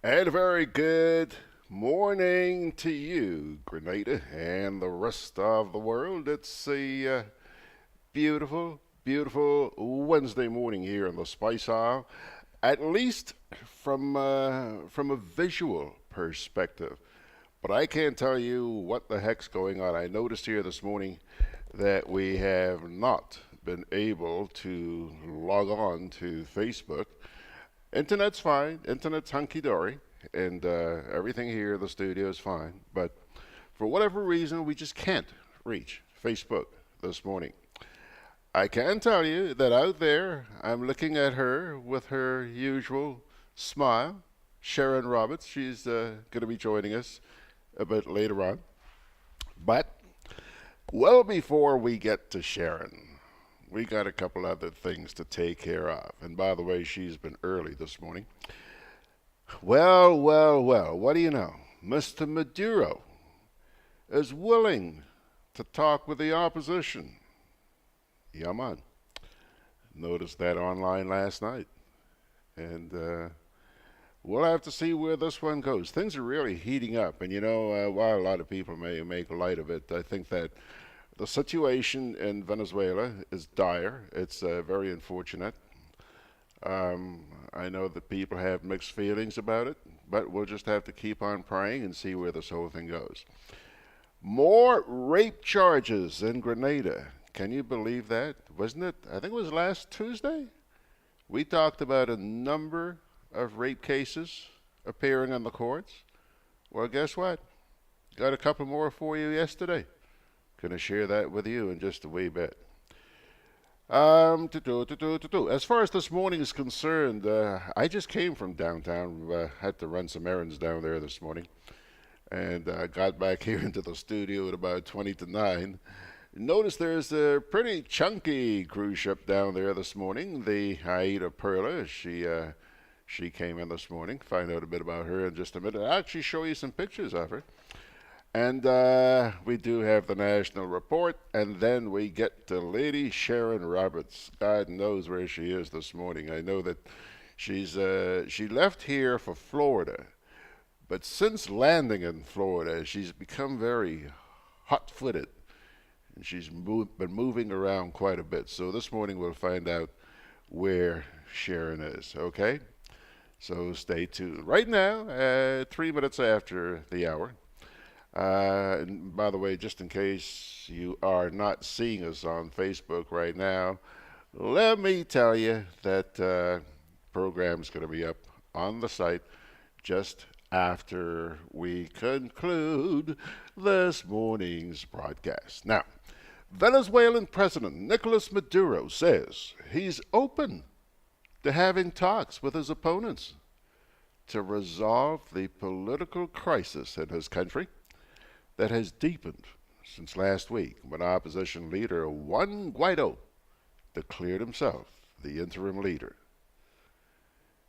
And a very good morning to you, Grenada, and the rest of the world. It's a beautiful, beautiful Wednesday morning here in the Spice Isle, at least from a visual perspective. But I can't tell you what the heck's going on. I noticed here this morning that we have not been able to log on to Facebook. Internet's fine. Internet's hunky dory, and everything here in the studio is fine. But for whatever reason, we just can't reach Facebook this morning. I can tell you that out there, I'm looking at her with her usual smile. Sherron Roberts, she's going to be joining us a bit later on. But well before we get to Sherron, we got a couple other things to take care of. And by the way, she's been early this morning. Well, what do you know? Mr. Maduro is willing to talk with the opposition. Yeah, man. Noticed that online last night. And we'll have to see where this one goes. Things are really heating up. And while a lot of people may make light of it, I think that the situation in Venezuela is dire. It's very unfortunate. I know that people have mixed feelings about it, but we'll just have to keep on praying and see where this whole thing goes. More rape charges in Grenada. Can you believe that? Wasn't it? I think it was last Tuesday. We talked about a number of rape cases appearing in the courts. Well, guess what? Got a couple more for you yesterday. Going to share that with you in just a wee bit. As far as this morning is concerned, I just came from downtown. Had to run some errands down there this morning, and got back here into the studio at about 20 to 9. Notice there's a pretty chunky cruise ship down there this morning, the AIDAperla. She came in this morning. Find out a bit about her in just a minute. I'll actually show you some pictures of her. And we do have the national report, and then we get to Lady Sherron Roberts. God knows where she is this morning. I know that she left here for Florida, but since landing in Florida, she's become very hot-footed, and she's been moving around quite a bit. So this morning we'll find out where Sherron is. Okay, so stay tuned. Right now, 3 minutes after the hour. And by the way, just in case you are not seeing us on Facebook right now, let me tell you that program is going to be up on the site just after we conclude this morning's broadcast. Now, Venezuelan President Nicolas Maduro says he's open to having talks with his opponents to resolve the political crisis in his country that has deepened since last week when opposition leader Juan Guaido declared himself the interim leader.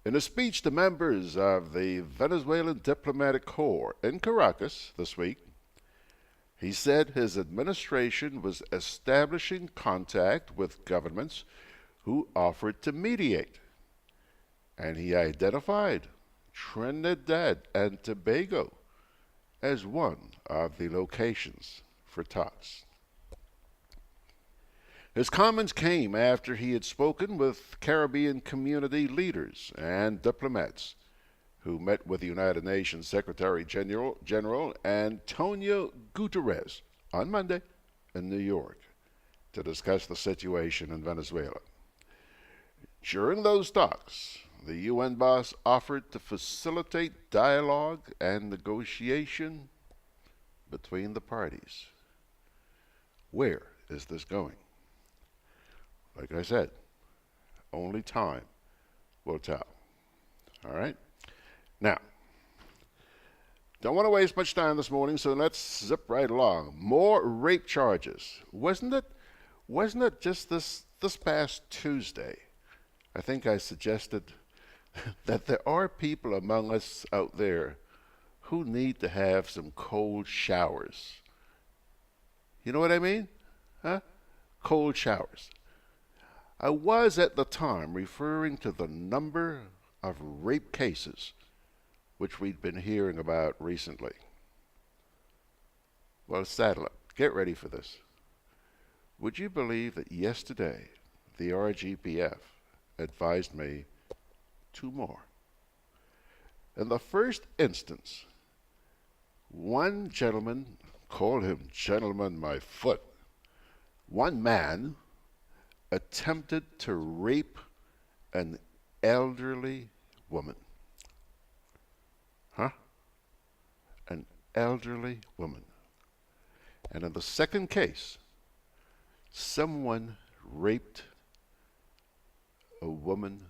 In a speech to members of the Venezuelan diplomatic corps in Caracas this week, he said his administration was establishing contact with governments who offered to mediate, and he identified Trinidad and Tobago as one of the locations for talks. His comments came after he had spoken with Caribbean community leaders and diplomats who met with the United Nations Secretary General Antonio Guterres on Monday in New York to discuss the situation in Venezuela. During those talks, the UN boss offered to facilitate dialogue and negotiation between the parties. Where is this going? Like I said, only time will tell. All right? Now, don't want to waste much time this morning, so let's zip right along. More rape charges. Wasn't it just this past Tuesday? I think I suggested that there are people among us out there who need to have some cold showers. You know what I mean? Huh? Cold showers. I was at the time referring to the number of rape cases which we'd been hearing about recently. Well, saddle up. Get ready for this. Would you believe that yesterday the RGPF advised me 2 more? In the first instance, one gentleman, call him Gentleman My Foot, one man attempted to rape an elderly woman. Huh? An elderly woman. And in the second case, someone raped a woman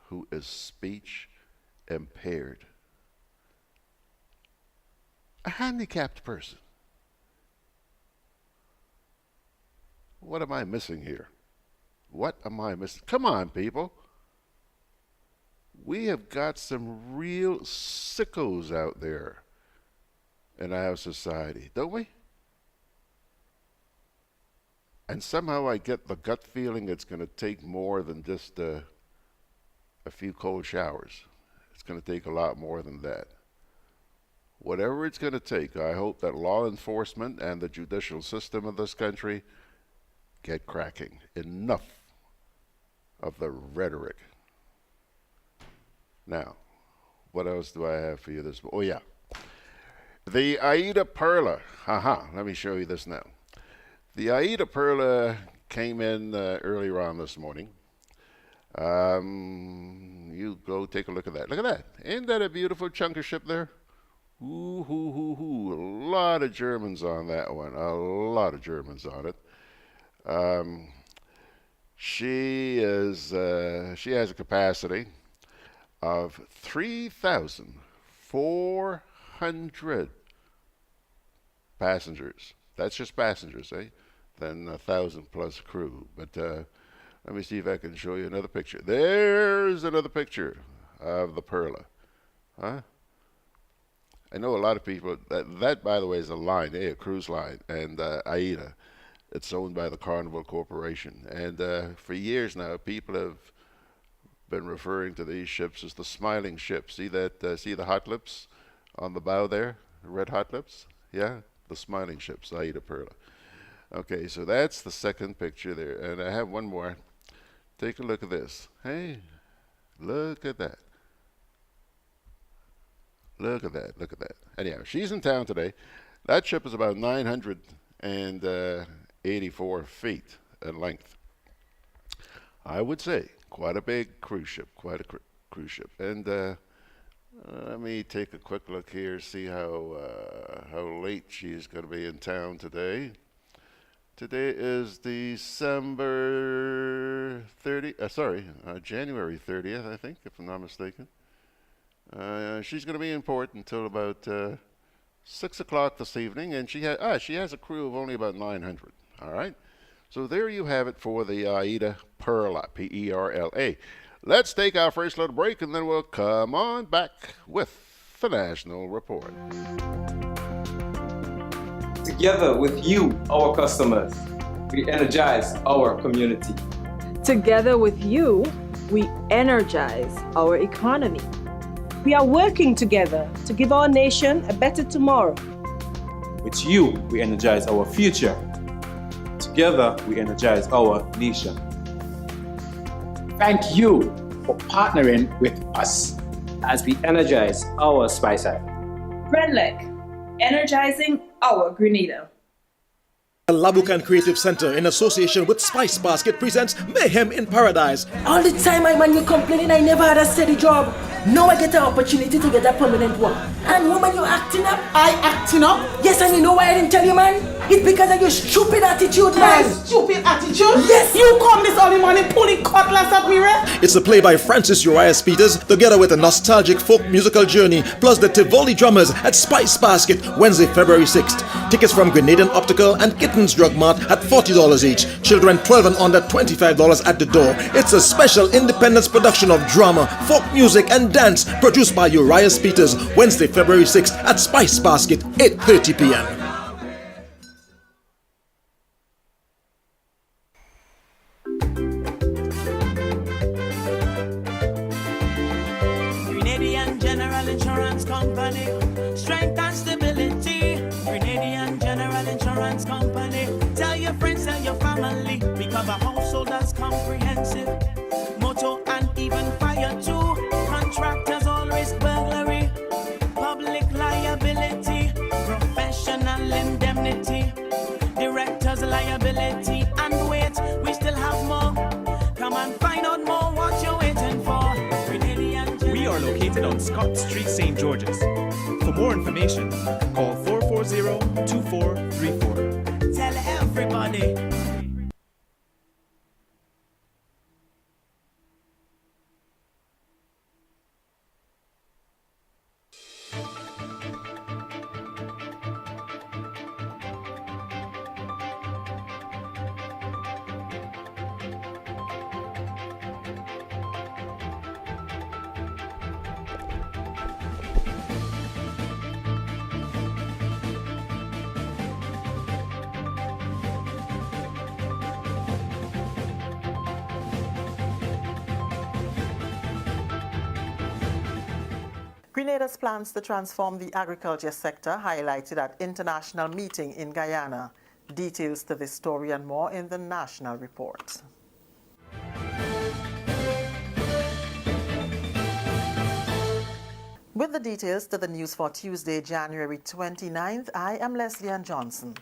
who is speech impaired. A handicapped person. What am I missing here? What am I missing? Come on, people. We have got some real sickos out there in our society, don't we? And somehow I get the gut feeling it's going to take more than just a few cold showers. It's going to take a lot more than that. Whatever it's going to take, I hope that law enforcement and the judicial system of this country get cracking. Enough of the rhetoric. Now, what else do I have for you this morning? Oh, yeah. The AIDAperla. Let me show you this now. The AIDAperla came in earlier on this morning. You go take a look at that. Look at that. Ain't that a beautiful chunk of ship there? Ooh, hoo, hoo, hoo. A lot of Germans on that one. A lot of Germans on it. She has a capacity of 3,400 passengers. That's just passengers, eh? Then 1,000 plus crew. But let me see if I can show you another picture. There's another picture of the Perla. Huh? I know a lot of people, that by the way is a line, a cruise line, and AIDA. It's owned by the Carnival Corporation. And for years now, people have been referring to these ships as the smiling ships. See that? See the hot lips on the bow there? The red hot lips? Yeah? The smiling ships, AIDAperla. Okay, so that's the second picture there. And I have one more. Take a look at this. Hey, look at that. Look at that. Look at that. Anyhow, she's in town today. That ship is about 984 feet in length. I would say quite a big cruise ship, quite a cruise ship. And let me take a quick look here, see how late she's going to be in town today. Today is January 30th, I think, if I'm not mistaken. She's going to be in port until about 6 o'clock this evening, and she has a crew of only about 900. All right, so there you have it for the AIDAperla, P-E-R-L-A. Let's take our first little break, and then we'll come on back with the National Report. Together with you, our customers, we energize our community. Together with you, we energize our economy. We are working together to give our nation a better tomorrow. With you, we energize our future. Together, we energize our nation. Thank you for partnering with us as we energize our Spice Island. Grenlec, energizing our Grenada. The Labukan Creative Center, in association with Spice Basket, presents Mayhem in Paradise. All the time I man you complaining I never had a steady job. Now I get an opportunity to get a permanent one. And woman, you acting up. I acting up? Yes, and you know why I didn't tell you, man? It's because of your stupid attitude, man. My stupid attitude? Yes. You come this early morning pulling cutlass at me, right? It's a play by Francis Urias Peters, together with a nostalgic folk musical journey, plus the Tivoli drummers at Spice Basket, Wednesday, February 6th. Tickets from Grenadian Optical and Kittens Drug Mart at $40 each. Children 12 and under, $25 at the door. It's a special independence production of drama, folk music, and dance, produced by Urias Peters, Wednesday, February 6th at Spice Basket, 8:30 p.m. Grenadian Grenadian General Insurance Company. Strength and stability. Grenadian General Insurance Company. Tell your friends, tell your family. We cover householders comprehensive. Motor and even fire too. Contractors all risk burglary. Public liability. Professional indemnity. Directors liability. And wait, we still have more. Come and find out more what you're waiting for. We are located on Scott Street, St. George's. For more information, call 440-2434. Tell everybody. Grenada's plans to transform the agriculture sector highlighted at international meeting in Guyana. Details to this story and more in the national report. With the details to the news for Tuesday, January 29th, I am Leslie Ann Johnson.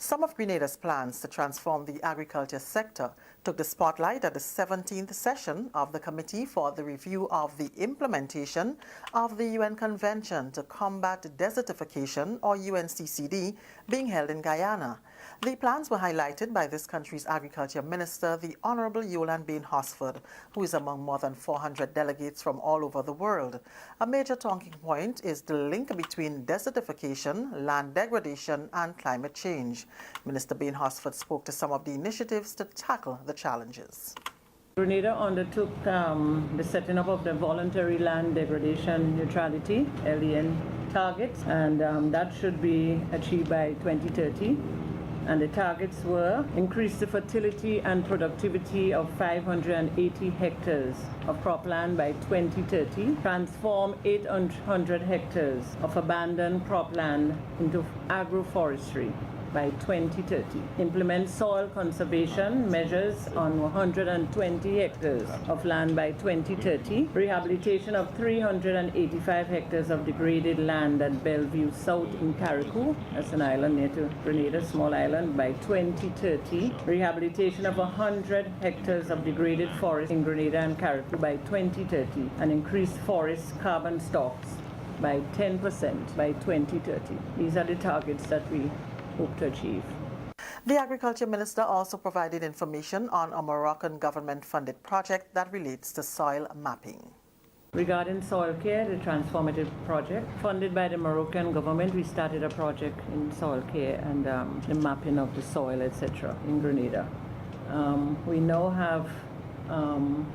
Some of Grenada's plans to transform the agriculture sector took the spotlight at the 17th session of the Committee for the Review of the Implementation of the UN Convention to Combat Desertification, or UNCCD, being held in Guyana. The plans were highlighted by this country's Agriculture Minister, the Honorable Yolande Bain Hosford, who is among more than 400 delegates from all over the world. A major talking point is the link between desertification, land degradation, and climate change. Minister Bain Hosford spoke to some of the initiatives to tackle the challenges. Grenada undertook the setting up of the voluntary land degradation neutrality, LDN targets, and that should be achieved by 2030. And the targets were increase the fertility and productivity of 580 hectares of cropland by 2030, transform 800 hectares of abandoned cropland into agroforestry by 2030, implement soil conservation measures on 120 hectares of land by 2030, rehabilitation of 385 hectares of degraded land at Bellevue South in Carriacou, that's an island near to Grenada, small island, by 2030, rehabilitation of 100 hectares of degraded forest in Grenada and Carriacou by 2030, and increased forest carbon stocks by 10% by 2030. These are the targets that we hope to achieve. The Agriculture Minister also provided information on a Moroccan government-funded project that relates to soil mapping. Regarding soil care, the transformative project funded by the Moroccan government, we started a project in soil care and the mapping of the soil, etc. in Grenada. We now have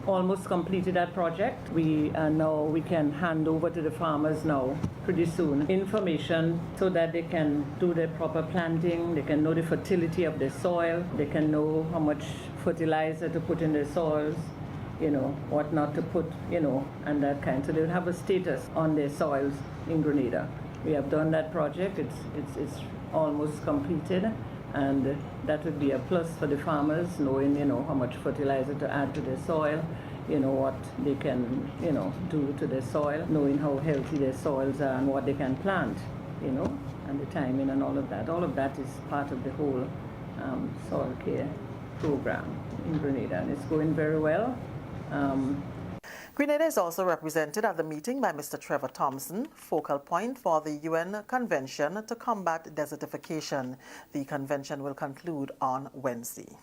almost completed that project. We can hand over to the farmers now pretty soon information so that they can do the proper planting, they can know the fertility of their soil, they can know how much fertilizer to put in their soils, what not to put, and that kind. So they'll have a status on their soils in Grenada. We have done that project. It's almost completed. And that would be a plus for the farmers, knowing, how much fertilizer to add to their soil, what they can, do to their soil, knowing how healthy their soils are and what they can plant, and the timing and all of that. All of that is part of the whole soil care program in Grenada, and it's going very well. Grenada is also represented at the meeting by Mr. Trevor Thompson, focal point for the UN Convention to Combat Desertification. The convention will conclude on Wednesday.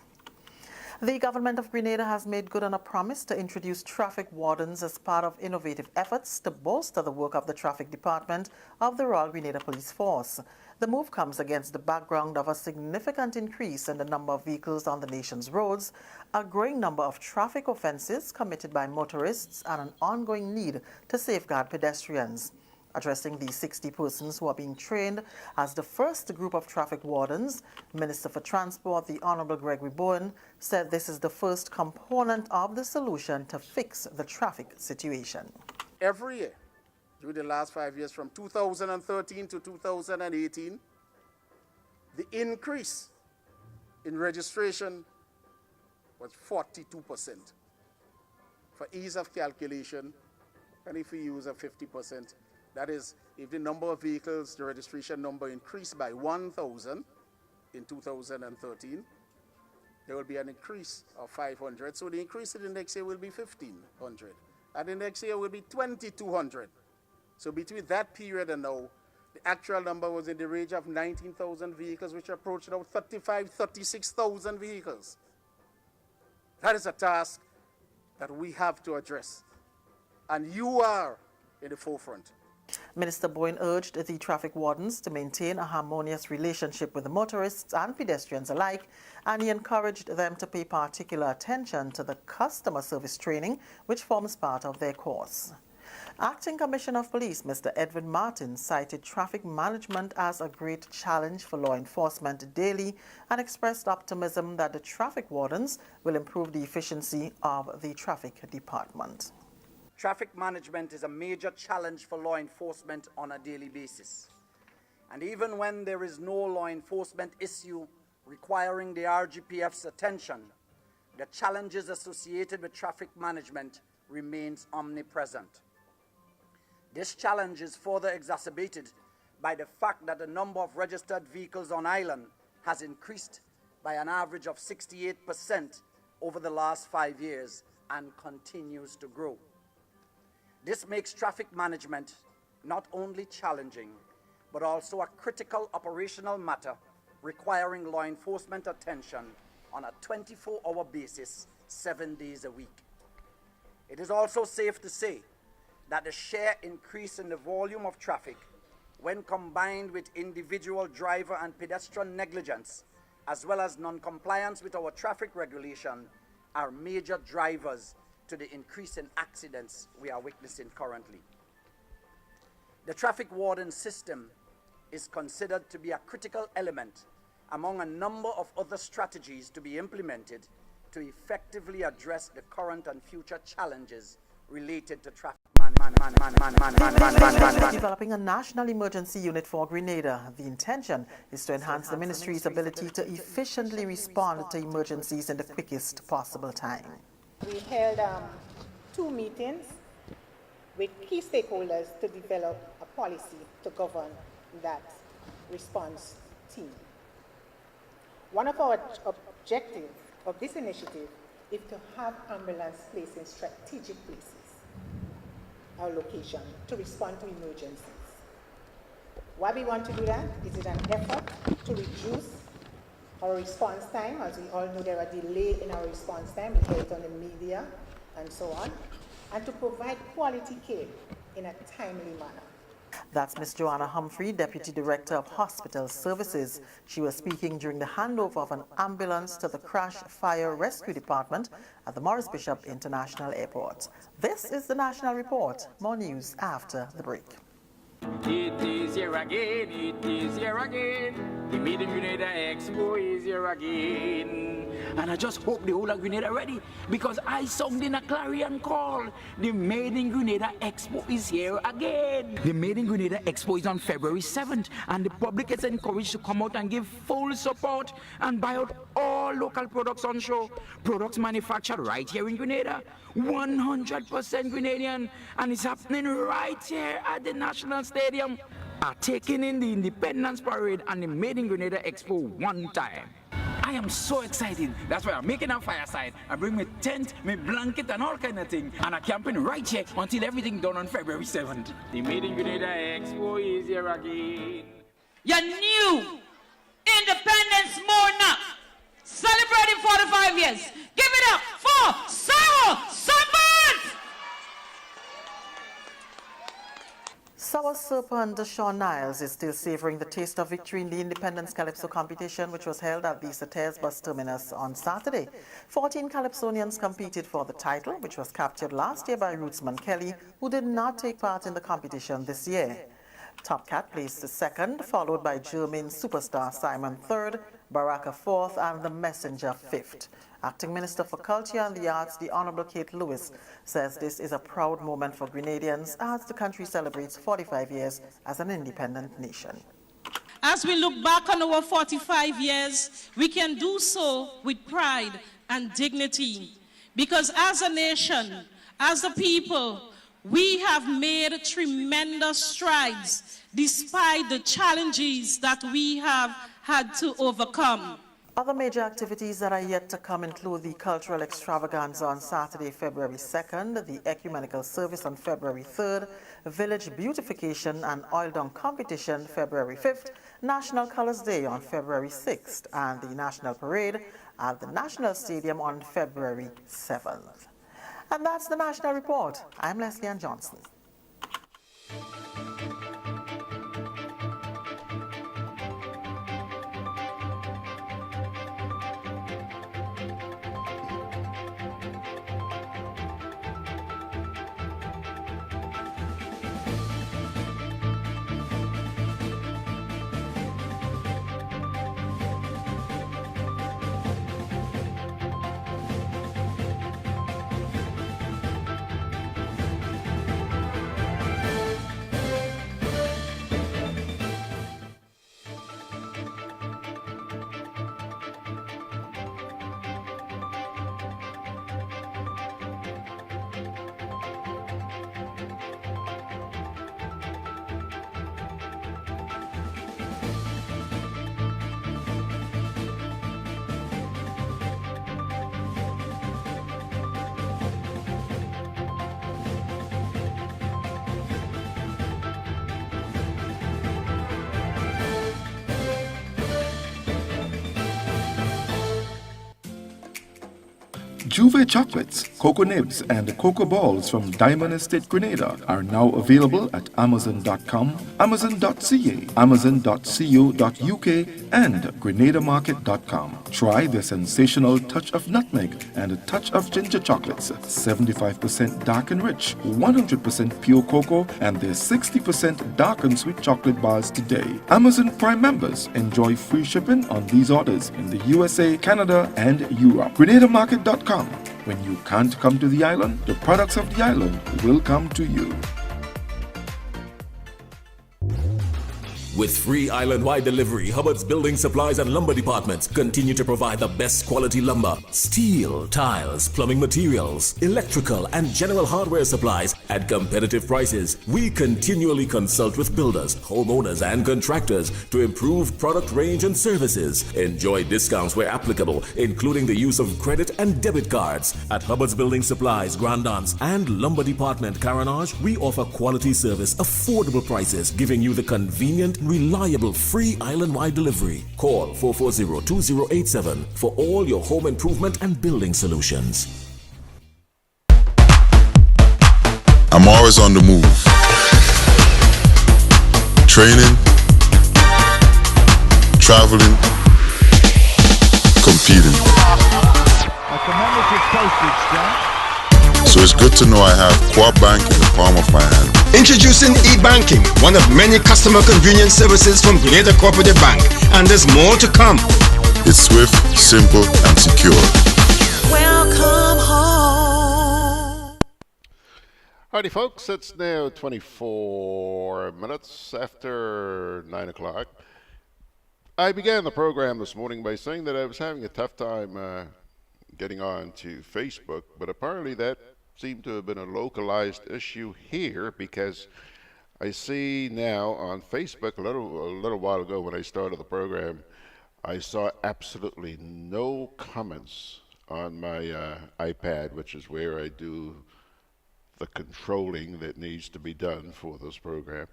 The government of Grenada has made good on a promise to introduce traffic wardens as part of innovative efforts to bolster the work of the traffic department of the Royal Grenada Police Force. The move comes against the background of a significant increase in the number of vehicles on the nation's roads, a growing number of traffic offenses committed by motorists, and an ongoing need to safeguard pedestrians. Addressing the 60 persons who are being trained as the first group of traffic wardens, Minister for Transport, the Honorable Gregory Bowen, said this is the first component of the solution to fix the traffic situation. Every year, during the last 5 years, from 2013 to 2018, the increase in registration was 42%. For ease of calculation, and if we use a 50%, that is, if the number of vehicles, the registration number increased by 1,000 in 2013, there will be an increase of 500. So the increase in the next year will be 1,500. And the next year will be 2,200. So between that period and now, the actual number was in the range of 19,000 vehicles, which approached now 36,000 vehicles. That is a task that we have to address. And you are in the forefront. Minister Boyne urged the traffic wardens to maintain a harmonious relationship with the motorists and pedestrians alike, and he encouraged them to pay particular attention to the customer service training, which forms part of their course. Acting Commissioner of Police, Mr. Edwin Martin, cited traffic management as a great challenge for law enforcement daily and expressed optimism that the traffic wardens will improve the efficiency of the traffic department. Traffic management is a major challenge for law enforcement on a daily basis. And even when there is no law enforcement issue requiring the RGPF's attention, the challenges associated with traffic management remains omnipresent. This challenge is further exacerbated by the fact that the number of registered vehicles on island has increased by an average of 68% over the last 5 years and continues to grow. This makes traffic management not only challenging, but also a critical operational matter requiring law enforcement attention on a 24-hour basis, 7 days a week. It is also safe to say that the sheer increase in the volume of traffic, when combined with individual driver and pedestrian negligence, as well as non-compliance with our traffic regulation, are major drivers to the increase in accidents we are witnessing currently. The traffic warden system is considered to be a critical element among a number of other strategies to be implemented to effectively address the current and future challenges related to traffic management. Developing a national emergency unit for Grenada. The intention is to enhance the ministry's ability to efficiently respond to emergencies in the quickest possible time. We held 2 meetings with key stakeholders to develop a policy to govern that response team. One of our objectives of this initiative is to have ambulance placed in strategic places, our location, to respond to emergencies. Why we want to do that? Is it an effort to reduce our response time? As we all know, there are delays in our response time. We hear it on the media and so on. And to provide quality care in a timely manner. That's Ms. Joanna Humphrey, Deputy Director of Hospital Services. She was speaking during the handover of an ambulance to the Crash Fire Rescue Department at the Morris Bishop International Airport. This is the National Report. More news after the break. It is here again, it is here again. The Made in Grenada Expo is here again. And I just hope the whole of Grenada ready, because I sound in a clarion call. The Made in Grenada Expo is here again. The Made in Grenada Expo is on February 7th, and the public is encouraged to come out and give full support and buy out all local products on show. Products manufactured right here in Grenada, 100% Grenadian, and it's happening right here at the National Stadium. Are taking in the Independence Parade and the Made in Grenada Expo one time. I am so excited. That's why I'm making a fireside. I bring my tent, my blanket, and all kind of thing, and I'm camping right here until everything done on February 7th. The Made in Grenada Expo is here again. Your new Independence Morning, celebrating 45 years. Give it up for Sour Serpent! Sour Serpent Sean Niles is still savoring the taste of victory in the Independence Calypso competition, which was held at the Sater's bus terminus on Saturday. 14 Calypsonians competed for the title, which was captured last year by Rootsman Kelly, who did not take part in the competition this year. Top Cat placed second, followed by German superstar Simon third, Baraka fourth, and The Messenger fifth. Acting Minister for Culture and the Arts, the Honorable Kate Lewis, says this is a proud moment for Grenadians as the country celebrates 45 years as an independent nation. As we look back on our 45 years, we can do so with pride and dignity, because as a nation, as a people, we have made tremendous strides despite the challenges that we have had to overcome. Other major activities that are yet to come include the cultural extravaganza on Saturday, February 2nd, the ecumenical service on February 3rd, village beautification and oil dunk competition February 5th, National Colors Day on February 6th, and the National Parade at the National Stadium on February 7th. And that's the National Report. I'm Leslie Ann Johnson. Juve chocolates, cocoa nibs, and cocoa balls from Diamond Estate Grenada are now available at Amazon.com, Amazon.ca, Amazon.co.uk, and GrenadaMarket.com. Try the sensational touch of nutmeg and a touch of ginger chocolates, 75% dark and rich, 100% pure cocoa, and their 60% dark and sweet chocolate bars today. Amazon Prime members enjoy free shipping on these orders in the USA, Canada, and Europe. GrenadaMarket.com. When you can't come to the island, the products of the island will come to you. With free island-wide delivery, Hubbard's Building Supplies and Lumber Departments continue to provide the best quality lumber, steel, tiles, plumbing materials, electrical and general hardware supplies at competitive prices. We continually consult with builders, homeowners and contractors to improve product range and services. Enjoy discounts where applicable, including the use of credit and debit cards. At Hubbard's Building Supplies, Grandance and Lumber Department, Caranage, we offer quality service, affordable prices, giving you the convenient, reliable, free island-wide delivery. Call 440-2087 for all your home improvement and building solutions. I'm always on the move. Training, traveling, competing. A commemorative postage stamp. So it's good to know I have Quad Bank in the palm of my hand. Introducing e-banking, one of many customer convenience services from Grenada Cooperative Bank, and there's more to come. It's swift, simple, and secure. Welcome home. Howdy folks, it's now 24 minutes after 9 o'clock. I began the program this morning by saying that I was having a tough time getting on to Facebook, but apparently that seemed to have been a localized issue here, because I see now on Facebook a little while ago when I started the program, I saw absolutely no comments on my iPad, which is where I do the controlling that needs to be done for this program.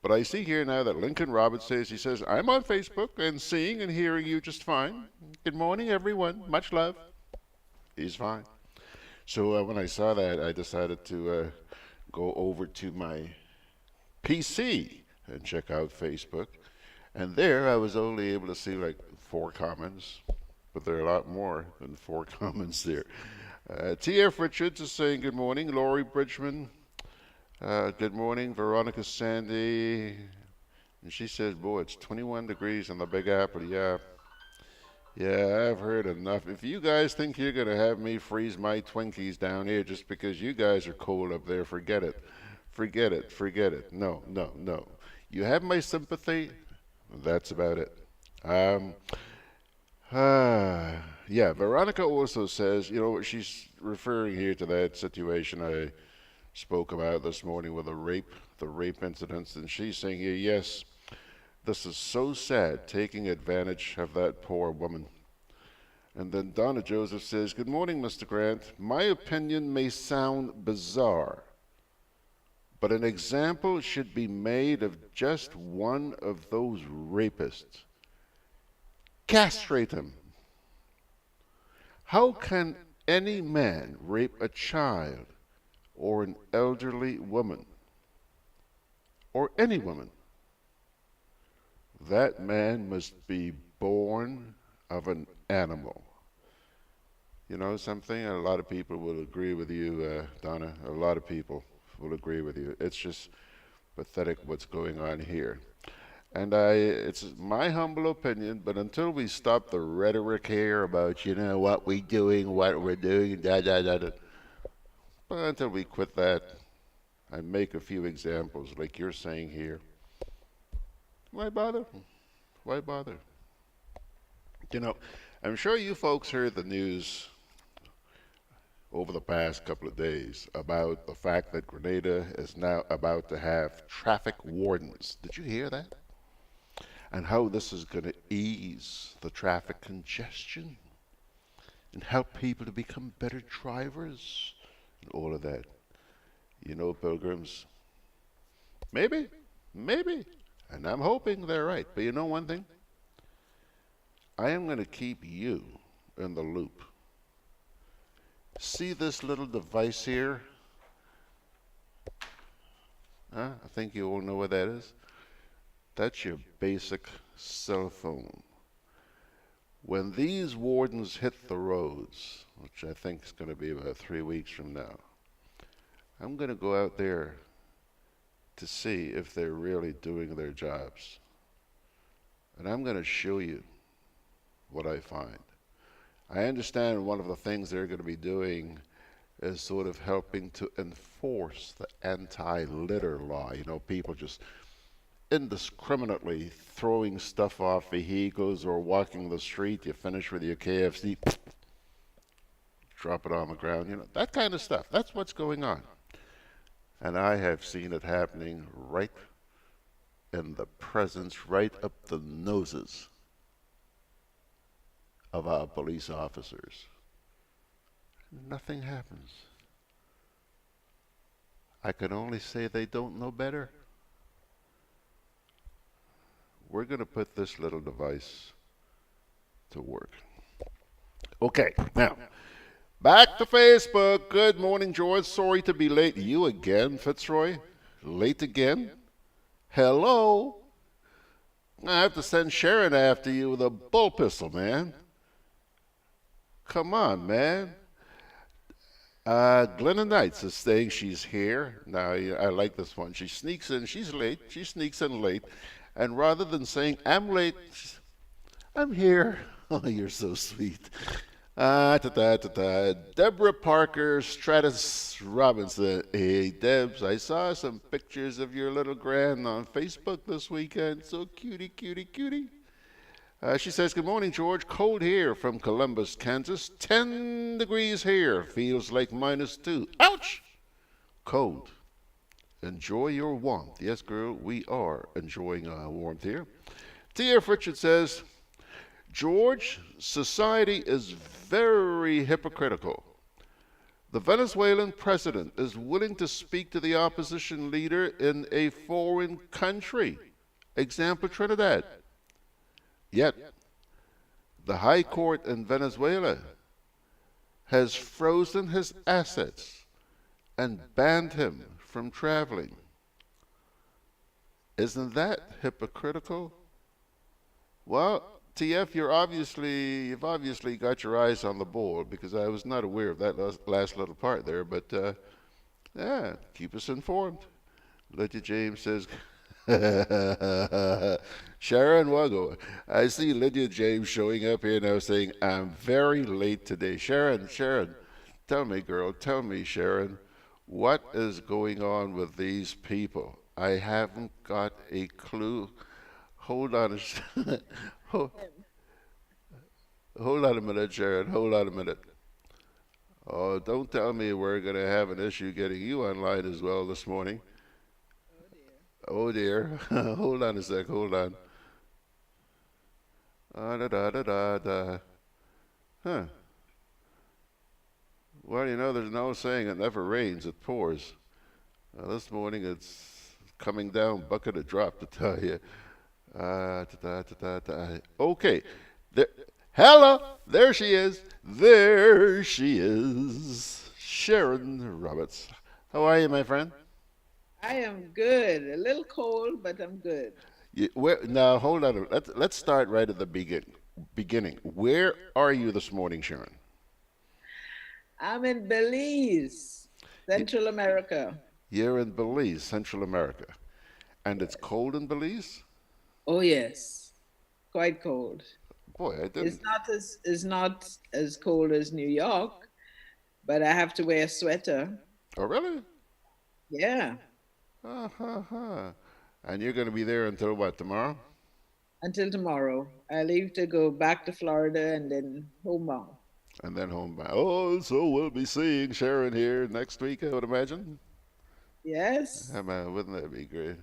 But I see here now that Lincoln Roberts says, I'm on Facebook and seeing and hearing you just fine. Good morning, everyone. Much love. He's fine. So when I saw that, I decided to go over to my PC and check out Facebook. And there I was only able to see like 4 comments, but there are a lot more than 4 comments there. T.F. Richards is saying good morning. Laurie Bridgman, Good morning, Veronica Sandy. And she says, boy, it's 21 degrees in the Big Apple. Yeah. Yeah, I've heard enough. If you guys think you're going to have me freeze my Twinkies down here just because you guys are cold up there, forget it. Forget it. Forget it. No, no, no. You have my sympathy. That's about it. Yeah, Veronica also says, you know, she's referring here to that situation I spoke about this morning with the rape incidents, and she's saying here, yes, this is so sad, taking advantage of that poor woman. And then Donna Joseph says, good morning, Mr. Grant. My opinion may sound bizarre, but an example should be made of just one of those rapists. Castrate him. How can any man rape a child or an elderly woman or any woman? That man must be born of an animal. You know something? A lot of people will agree with you, Donna. A lot of people will agree with you. It's just pathetic what's going on here. And it's my humble opinion, but until we stop the rhetoric here about, you know, what we're doing, but until we quit that and make a few examples like you're saying here, why bother? Why bother? You know, I'm sure you folks heard the news over the past couple of days about the fact that Grenada is now about to have traffic wardens. Did you hear that? And how this is going to ease the traffic congestion and help people to become better drivers and all of that. You know, pilgrims, maybe, and I'm hoping they're right. But you know one thing? I am going to keep you in the loop. See this little device here? I think you all know what that is. That's your basic cell phone. When these wardens hit the roads, which I think is going to be about 3 weeks from now, I'm going to go out there to see if they're really doing their jobs. And I'm going to show you what I find. I understand one of the things they're going to be doing is sort of helping to enforce the anti-litter law. You know, people just indiscriminately throwing stuff off vehicles or walking the street. You finish with your KFC, drop it on the ground, you know, that kind of stuff. That's what's going on. And I have seen it happening right in the presence, right up the noses of our police officers. Nothing happens. I can only say they don't know better. We're going to put this little device to work. Okay, now, back to Facebook. Good morning, George. Sorry to be late. You again, Fitzroy? Late again? Hello? I have to send Sherron after you with a bull pistol, man. Come on, man. Glenna Knights is saying she's here. Now, I like this one. She sneaks in. She's late. She sneaks in late. And rather than saying, I'm late, I'm here. Oh, you're so sweet. Deborah Parker, Stratus Robinson. Hey, Debs, I saw some pictures of your little grand on Facebook this weekend. So cutie, cutie, cutie. She says, good morning, George. Cold here from Columbus, Kansas. 10 degrees here. Feels like -2. Ouch! Cold. Enjoy your warmth. Yes, girl, we are enjoying our warmth here. T.F. Richard says, George, society is very hypocritical. The Venezuelan president is willing to speak to the opposition leader in a foreign country. Example, Trinidad. Yet, the High Court in Venezuela has frozen his assets and banned him from traveling. Isn't that hypocritical? Well, TF, you've obviously got your eyes on the ball, because I was not aware of that last little part there, but Yeah, keep us informed. Lydia James says, Sharon Wago. I see Lydia James showing up here now saying, I'm very late today. Sharon, tell me, girl, tell me, Sharon, what is going on with these people? I haven't got a clue. Hold on hold, hold on a minute, Sharon. Hold on a minute. Oh, don't tell me we're going to have an issue getting you online as well this morning. Oh dear. Hold on a sec. Hold on. Da da da da da. Huh. Well, you know, there's no saying it never rains, it pours. This morning it's coming down bucket of drop to tell you. Da, da, da, da, da. Okay. There, hello. There she is. There she is. Sherron Roberts. How are you, my friend? I am good. A little cold, but I'm good. Now, hold on. Let's start right at the beginning. Where are you this morning, Sharon? I'm in Belize, Central America. You're in Belize, Central America. And it's cold in Belize? Oh, yes. Quite cold. Boy, I didn't. It's not as cold as New York, but I have to wear a sweater. Oh, really? Yeah. And you're going to be there until what, tomorrow? Until tomorrow. I leave to go back to Florida and then homebound. And then homebound. Oh, so we'll be seeing Sharon here next week, I would imagine. Yes. Wouldn't that be great?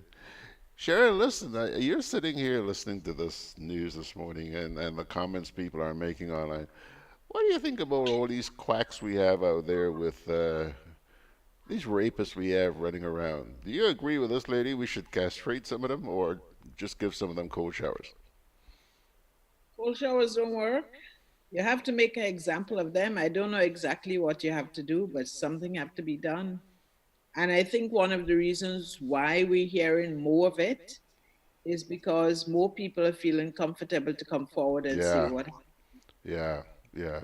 Sharon, listen, you're sitting here listening to this news this morning and the comments people are making online. What do you think about all these quacks we have out there with these rapists we have running around? Do you agree with this lady? We should castrate some of them or just give some of them cold showers? Cold showers don't work. You have to make an example of them. I don't know exactly what you have to do, but something have to be done. And I think one of the reasons why we're hearing more of it is because more people are feeling comfortable to come forward and say what happened. Yeah.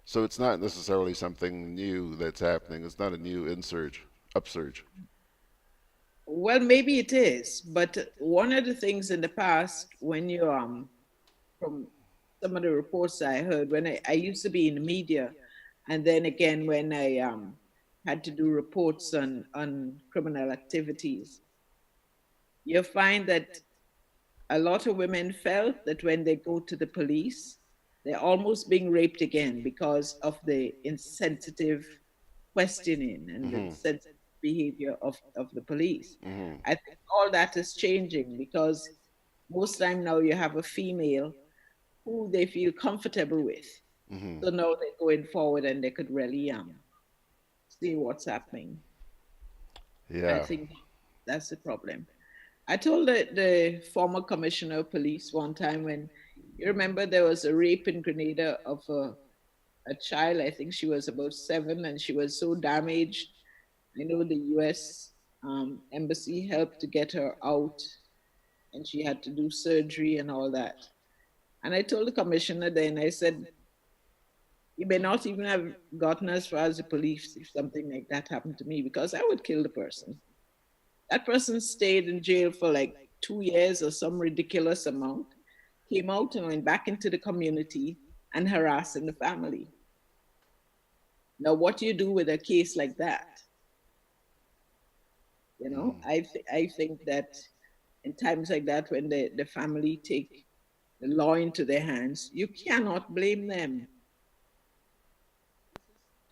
So it's not necessarily something new that's happening. It's not a new upsurge. Well, maybe it is, but one of the things in the past, when you from some of the reports I heard, when I used to be in the media, and then again when I had to do reports on criminal activities, you find that a lot of women felt that when they go to the police, they're almost being raped again because of the insensitive questioning and the sensitive behavior of the police. I think all that is changing because most time now you have a female who they feel comfortable with. So now they're going forward and they could really see what's happening. Yeah. I think that's the problem. I told the former commissioner of police one time when, you remember there was a rape in Grenada of a child, I think she was about 7, and she was so damaged. I know the US embassy helped to get her out and she had to do surgery and all that. And I told the commissioner then, I said, you may not even have gotten as far as the police if something like that happened to me, because I would kill the person. That person stayed in jail for like 2 years or some ridiculous amount, came out and went back into the community and harassing the family. Now, what do you do with a case like that? You know, I think that in times like that, when the family take the law into their hands, you cannot blame them.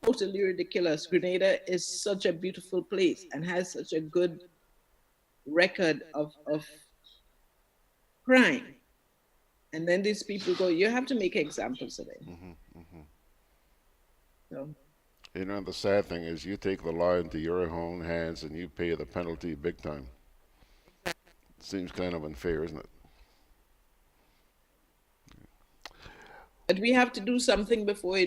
Totally ridiculous. Grenada is such a beautiful place and has such a good record of crime. And then these people go, you have to make examples of it. So. You know, the sad thing is you take the law into your own hands and you pay the penalty big time. Seems kind of unfair, isn't it? But we have to do something before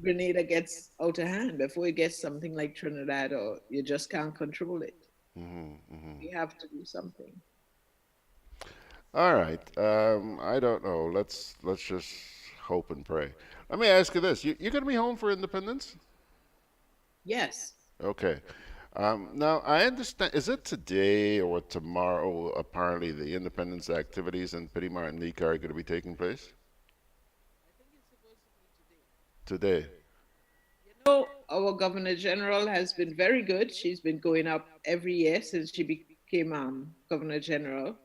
Grenada gets out of hand, before it gets something like Trinidad, or you just can't control it. We have to do something. All right. I don't know. Let's just hope and pray. Let me ask you this: you're going to be home for Independence? Yes. Okay. Now, I understand, is it today or tomorrow, apparently, the independence activities in Petit Martinique are going to be taking place? Today. know, our Governor General has been very good. She's been going up every year since she became Governor General.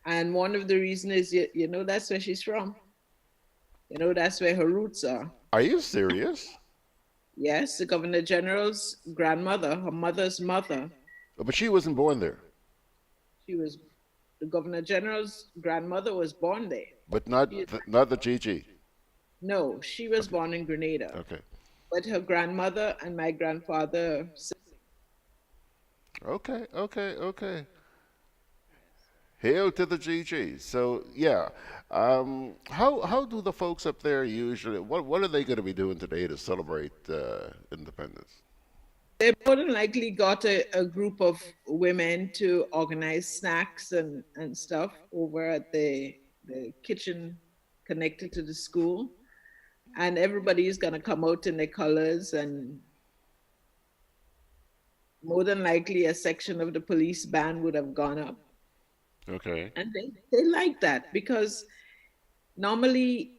And one of the reasons is, you know, that's where she's from. You know, that's where her roots are. Are you serious? Yes, the Governor General's grandmother, her mother's mother. But she wasn't born there. She was, the Governor General's grandmother was born there. But not not the Gigi. No, she was born in Grenada. Okay. But her grandmother and my grandfather. Okay, okay, okay. Hail to the GG. So yeah, how do the folks up there usually? What are they going to be doing today to celebrate independence? They more than likely got a group of women to organize snacks and stuff over at the kitchen connected to the school. And everybody is going to come out in their colors, and more than likely a section of the police band would have gone up. Okay. And they like that because normally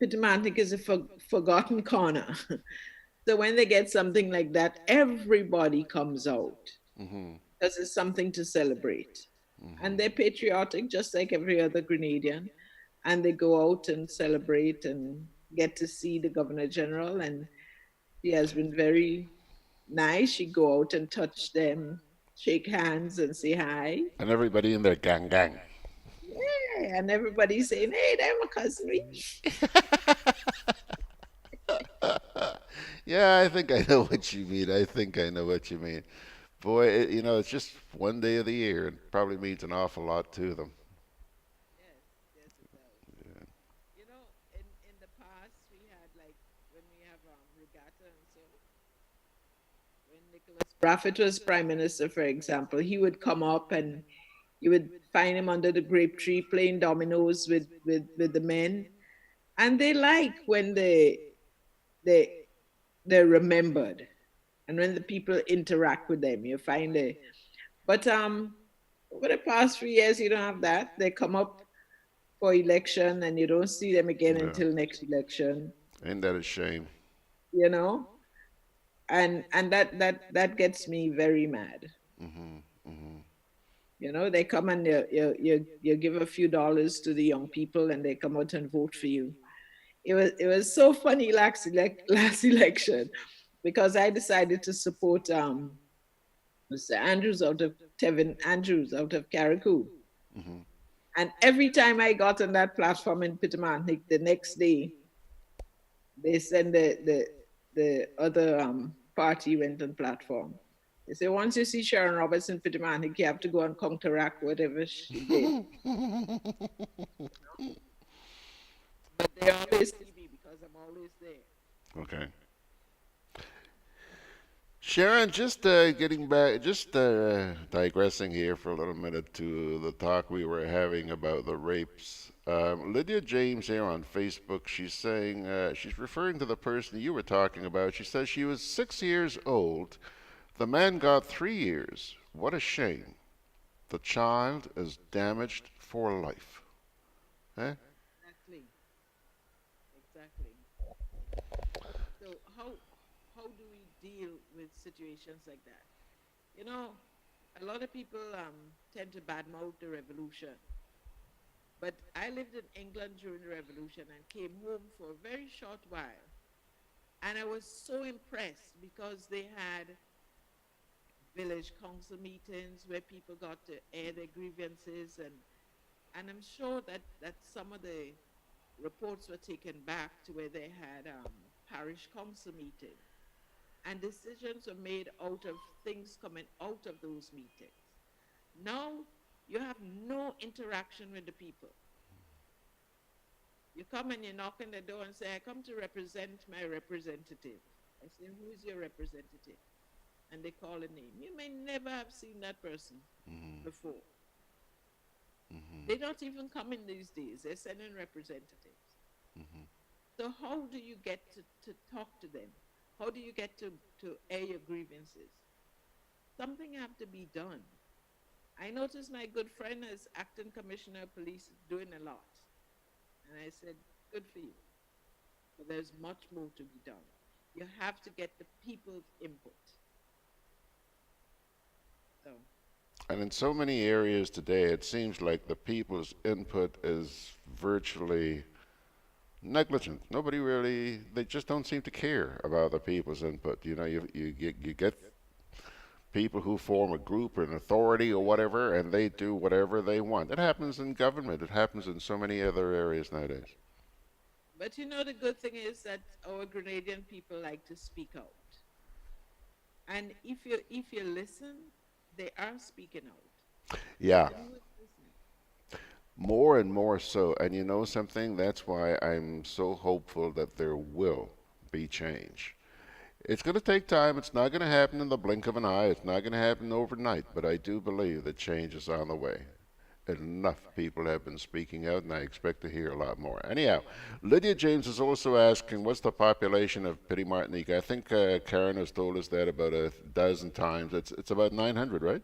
Pitimantic is a forgotten corner. So when they get something like that, everybody comes out because it's something to celebrate. And they're patriotic just like every other Grenadian. And they go out and celebrate and get to see the Governor General. And she has been very nice. She go out and touch them, shake hands and say hi. And everybody in their gang. Yeah, and everybody saying, hey, they're my cousin. Yeah, I think I know what you mean. I think I know what you mean. Boy, you know, it's just one day of the year and probably means an awful lot to them. Yes, it does. Yeah. You know, in the past, we had like, when we have regatta and so, when Nicholas Braffett was Prime Minister, for example, he would come up and you would find him under the grape tree playing dominoes with the men. And they like when they're remembered, and when the people interact with them, you find it. But over the past 3 years, you don't have that. They come up for election, and you don't see them again until next election. Ain't that a shame? You know, and that gets me very mad. You know, they come and you give a few dollars to the young people, and they come out and vote for you. It was so funny last election because I decided to support Mr. Andrews out of Tevin Andrews out of Carriacou. And every time I got on that platform in Pitimantic, the next day they send the other party went on platform. They say once you see Sherron Roberts in Pitimantic, you have to go and counteract whatever she did. But they always see me because I'm always there. Okay. Sherron, just getting back, just digressing here for a little minute to the talk we were having about the rapes. Lydia James here on Facebook, she's saying, she's referring to the person you were talking about. She says she was 6 years old. The man got 3 years. What a shame. The child is damaged for life. Eh? Exactly. So how do we deal with situations like that? You know, a lot of people tend to badmouth the revolution. But I lived in England during the revolution and came home for a very short while. And I was so impressed because they had village council meetings where people got to air their grievances, and I'm sure that some of the reports were taken back to where they had parish council meetings, and decisions were made out of things coming out of those meetings. Now you have no interaction with the people. You come and you knock on the door and say, I come to represent my representative. I say, who is your representative? And they call a name. You may never have seen that person before. They don't even come in these days. They're sending representatives. So how do you get to talk to them? How do you get to air your grievances? Something have to be done. I noticed my good friend is acting commissioner of police doing a lot. And I said, good for you. But there's much more to be done. You have to get the people's input. So, And in so many areas today, it seems like the people's input is virtually negligent. Nobody really, they just don't seem to care about the people's input. You know, you get people who form a group or an authority or whatever, and they do whatever they want. It happens in government. It happens in so many other areas nowadays. but you know, the good thing is that our Grenadian people like to speak out. And if you listen, they are speaking out. Yeah. And who is listening? More and more so. And you know something? That's why I'm so hopeful that there will be change. It's going to take time. It's not going to happen in the blink of an eye. It's not going to happen overnight. But I do believe that change is on the way. Enough people have been speaking out, and I expect to hear a lot more. Anyhow, Lydia James is also asking, what's the population of Petite Martinique? I think Karen has told us that about a dozen times. It's about 900, right?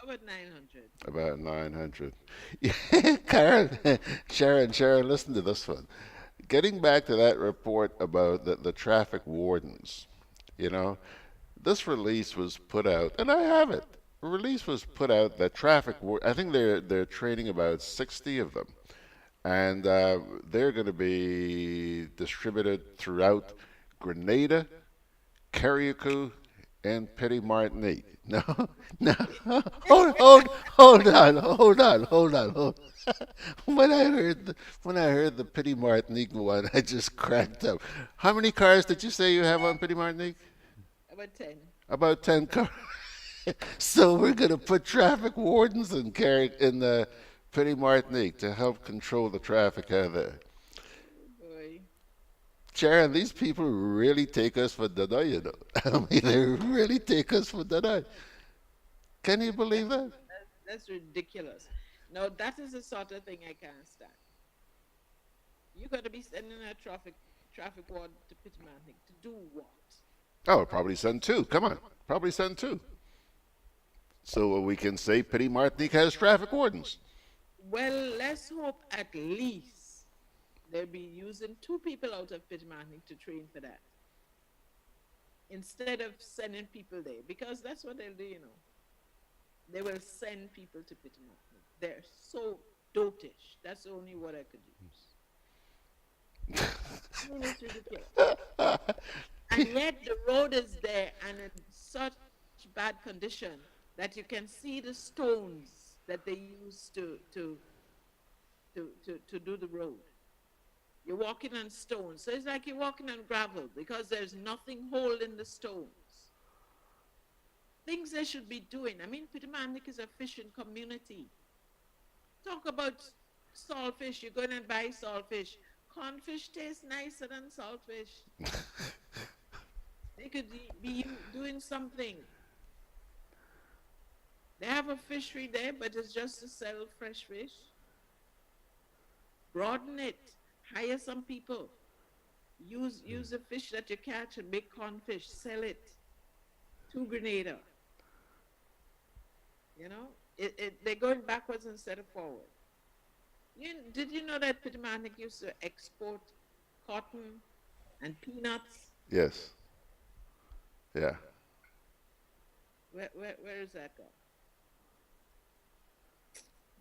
About 900. About 900. Yeah, Karen, Sherron, listen to this one. Getting back to that report about the traffic wardens, you know, this release was put out, and I have it. A release was put out that I think they're training about 60 of them, and they're going to be distributed throughout Grenada, Carriacou, and Petite Martinique. No, no, hold on. When I heard the Petite Martinique one, I just cracked up. How many cars did you say you have on Petite Martinique? About 10. About 10 cars. So we're going to put traffic wardens in the Petite Martinique to help control the traffic out there. Boy. Sharon, these people really take us for dada, you know. I mean, they really take us for dada. Can you believe that? That's ridiculous. No, that is the sort of thing I can't stand. You're going to be sending a traffic ward to Petite Martinique to do what? Oh, probably send two. Come on. Probably send two. So we can say Petite Martinique has traffic wardens. Well, let's hope at least they'll be using 2 people out of Petite Martinique to train for that, instead of sending people there, because that's what they'll do, you know. They will send people to Petite Martinique. They're so dotish. That's the only word I could use. I mean, it's ridiculous. And yet the road is there and in such bad condition that you can see the stones that they use to do the road. You're walking on stones. So it's like you're walking on gravel because there's nothing holding the stones. Things they should be doing. I mean, Petite Martinique is a fishing community. Talk about saltfish. You're going and buy saltfish. Cornfish tastes nicer than saltfish. They could be doing something. They have a fishery there, but it's just to sell fresh fish. Broaden it. Hire some people. Use the fish that you catch and make cornfish. Sell it to Grenada. You know, they're going backwards instead of forward. Did you know that Petite Martinique used to export cotton and peanuts? Yes. Yeah. Where is that gone?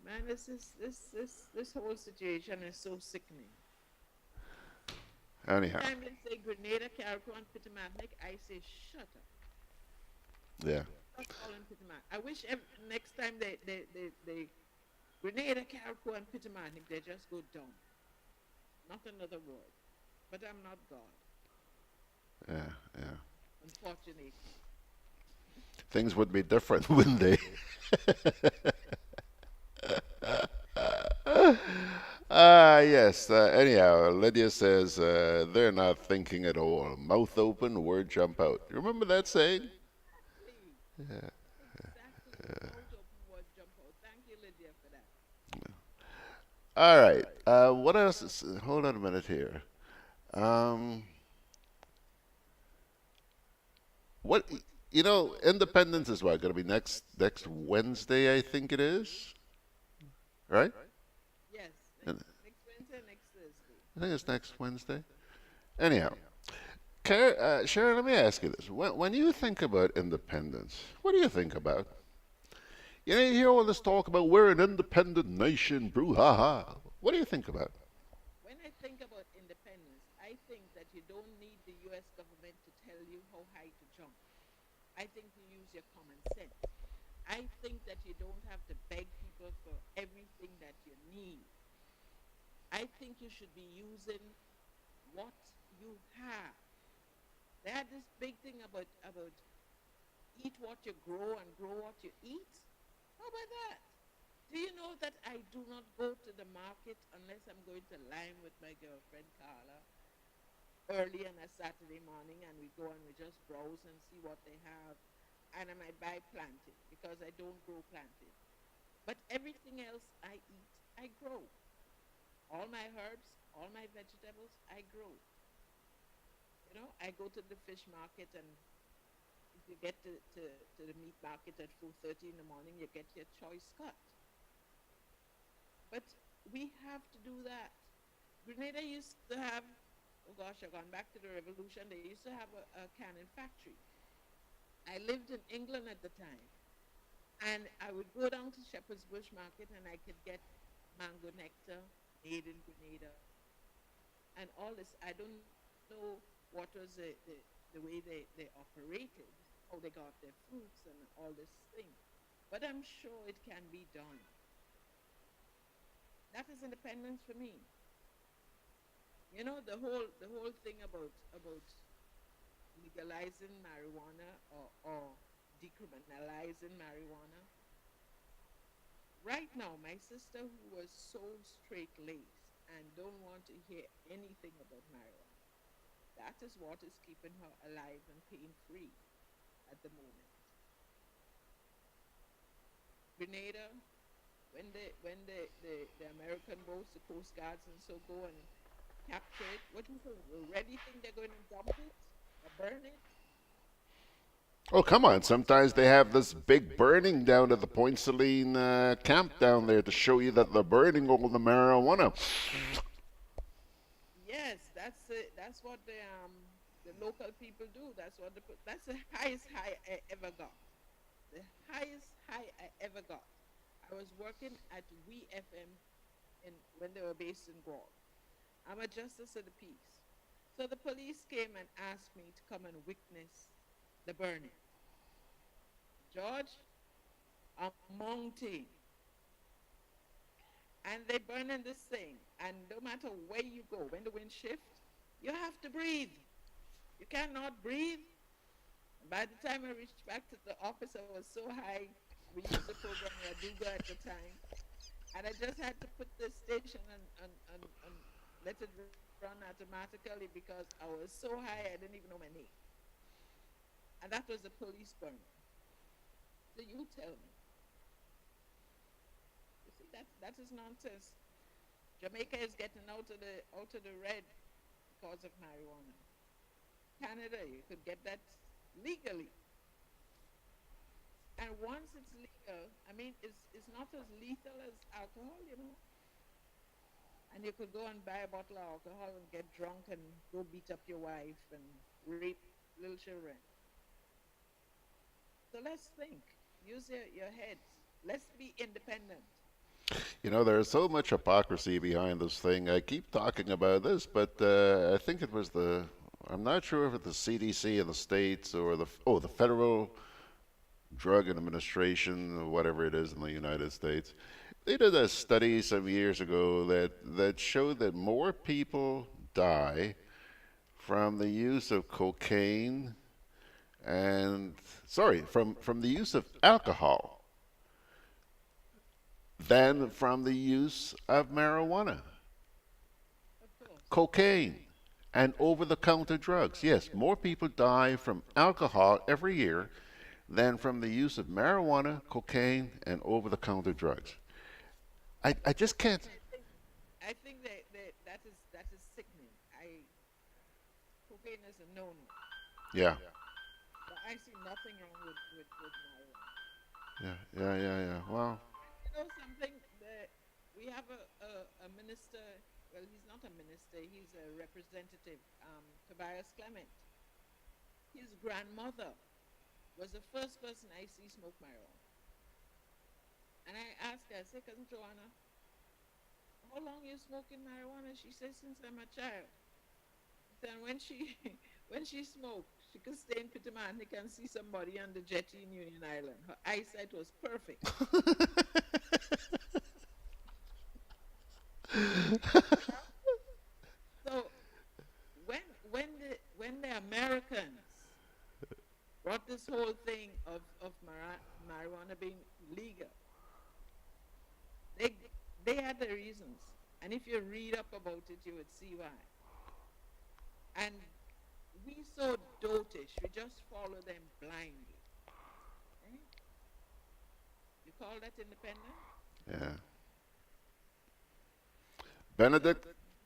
Man, this whole situation is so sickening. Anyhow. Every time they say Grenada, Carriacou, and Petite Martinique, I say shut up. Yeah. Stop calling Petite Martinique. I wish next time they Grenada, Carriacou, and Petite Martinique, they just go down. Not another word. But I'm not God. Yeah. Unfortunately. Things would be different, wouldn't they? Yes. Anyhow, Lydia says they're not thinking at all. Mouth open, word jump out. You remember that saying? Yeah. Thank you, Lydia, for that. All right. What else? Hold on a minute here. You know, Independence is what, going to be next Wednesday, I think it is, right? Yes, And next Wednesday, next Thursday. I think it's next Wednesday. Anyhow, Sharon, let me ask you this: when you think about independence, what do you think about? You know, you hear all this talk about we're an independent nation, brouhaha. What do you think about? When I think about independence, I think that you don't need the U.S. government to tell you how high to jump. I think you use your common sense. I think that you don't have to beg people for everything that you need. I think you should be using what you have. They had this big thing about eat what you grow and grow what you eat. How about that? Do you know that I do not go to the market unless I'm going to Lime with my girlfriend Carla early on a Saturday morning, and we go and we just browse and see what they have, and I might buy plantain because I don't grow plantain. But everything else I eat, I grow. All my herbs, all my vegetables, I grow. You know, I go to the fish market, and if you get to the meat market at 4:30 in the morning, you get your choice cut. But we have to do that. Grenada used to have, oh gosh, I've gone back to the revolution, they used to have a canning factory. I lived in England at the time, and I would go down to Shepherd's Bush Market and I could get mango nectar made in Grenada and all this. I don't know what was the way they operated, how they got their fruits and all this thing, but I'm sure it can be done. That is independence for me. You know, the whole thing about legalizing marijuana or decriminalizing marijuana. Right now, my sister, who was so straight-laced and don't want to hear anything about marijuana, that is what is keeping her alive and pain-free at the moment. Grenada, when the American boats, the Coast Guards and so go and capture it, what do you think? You already think they're going to dump it or burn it? Oh, come on. Sometimes they have this big burning down at the Point Celine camp down there to show you that they're burning all the marijuana. Yes, that's what the local people do. That's the highest high I ever got. The highest high I ever got. I was working at WEFM when they were based in Guam. I'm a justice of the peace. So the police came and asked me to come and witness the burning. George, a mountain. And they burning this thing. And no matter where you go, when the wind shifts, you have to breathe. You cannot breathe. And by the time I reached back to the office, I was so high. We used the program Yaduga at the time. And I just had to put the station and let it run automatically because I was so high I didn't even know my name. And that was the police burn. So you tell me. You see, that is nonsense. Jamaica is getting out of the red because of marijuana. Canada, you could get that legally. And once it's legal, I mean, it's not as lethal as alcohol, you know. And you could go and buy a bottle of alcohol and get drunk and go beat up your wife and rape little children. So let's think. Use your heads. Let's be independent. You know, there's so much hypocrisy behind this thing. I keep talking about this, but I think it was I'm not sure if it's the CDC in the States or the Federal Drug Administration or whatever it is in the United States. They did a study some years ago that showed that more people die from the use of cocaine from the use of alcohol than from the use of marijuana, cocaine, and over-the-counter drugs. Yes, more people die from alcohol every year than from the use of marijuana, cocaine, and over-the-counter drugs. I just can't. I think that is sickening. Cocaine is a no-no. Yeah. But I see nothing wrong with marijuana. Yeah. Wow. You know something? We have a minister. Well, he's not a minister. He's a representative. Tobias Clement. His grandmother was the first person I see smoke marijuana. And I asked her, I said, Cousin Joanna, how long you smoking marijuana? She said, since I'm a child. Then when she when she smoked, she could stay in Pitamanik and see somebody on the jetty in Union Island. Her eyesight was perfect. So when the Americans brought this whole thing of marijuana being legal, they had their reasons. And if you read up about it, you would see why. And we so dotish, we just follow them blindly. Eh? You call that independent? Yeah.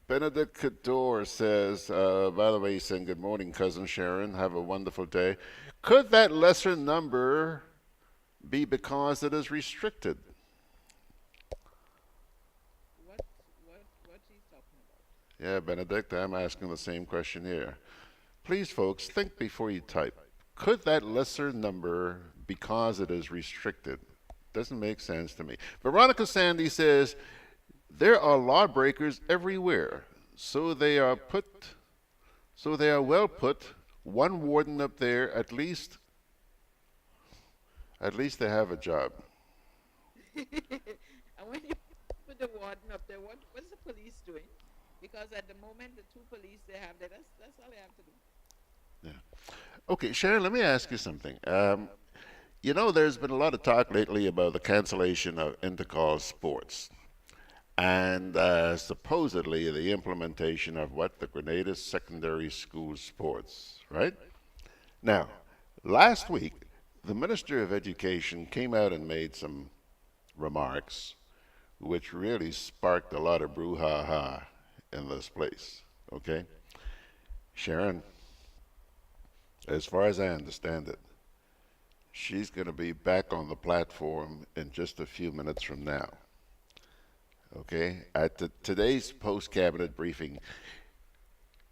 Benedict Cador says, by the way, he's saying, good morning, Cousin Sherron. Have a wonderful day. Could that lesser number be because it is restricted? What he's talking about? Yeah, Benedict, I'm asking the same question here. Please, folks, think before you type. Could that lesser number because it is restricted? Doesn't make sense to me. Veronica Sandy says, there are lawbreakers everywhere, so they are well put. One warden up there, at least they have a job. And when you put the warden up there, what's the police doing? Because at the moment, the two police they have there, that's all they have to do. Yeah. Okay, Sharon, let me ask you something. You know, there's been a lot of talk lately about the cancellation of intercall sports. And supposedly the implementation of the Grenada secondary school sports, right? Now, last week, the Minister of Education came out and made some remarks which really sparked a lot of brouhaha in this place, okay? Sharon, as far as I understand it, she's going to be back on the platform in just a few minutes from now. Okay, at today's post-cabinet briefing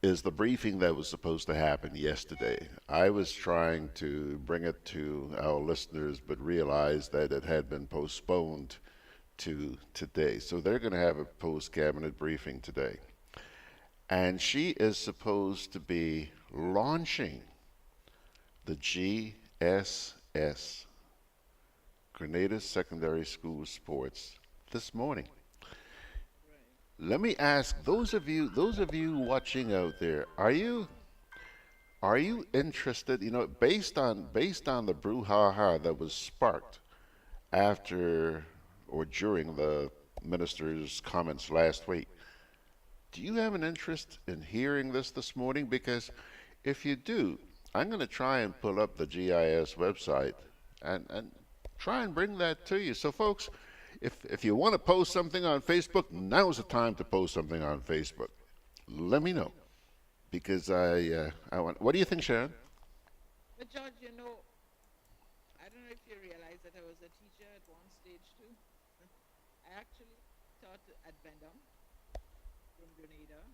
is the briefing that was supposed to happen yesterday. I was trying to bring it to our listeners, but realized that it had been postponed to today. So they're going to have a post-cabinet briefing today. And she is supposed to be launching the GSS, Grenada Secondary School Sports, this morning. Let me ask those of you watching out there, are you interested, you know, based on the brouhaha that was sparked after or during the minister's comments last week, do you have an interest in hearing this morning? Because if you do, I'm going to try and pull up the GIS website and try and bring that to you. So folks, if you want to post something on Facebook, now's the time to post something on Facebook. Let me know, because I want. What do you think, Sharon? But George, you know, I don't know if you realize that I was a teacher at one stage too. I actually taught at Bendham in Grenada.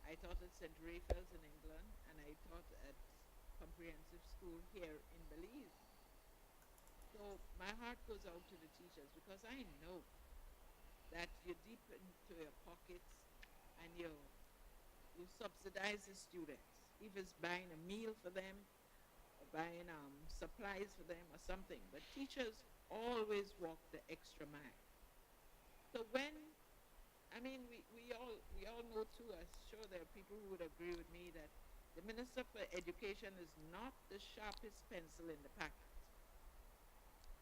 I taught at St. Raphael's in England, and I taught at comprehensive school here in Belize. So my heart goes out to the teachers, because I know that you're deep into your pockets and you subsidize the students. If it's buying a meal for them, or buying supplies for them or something. But teachers always walk the extra mile. So when, I mean, we all know too, I'm sure there are people who would agree with me that the Minister for Education is not the sharpest pencil in the packet.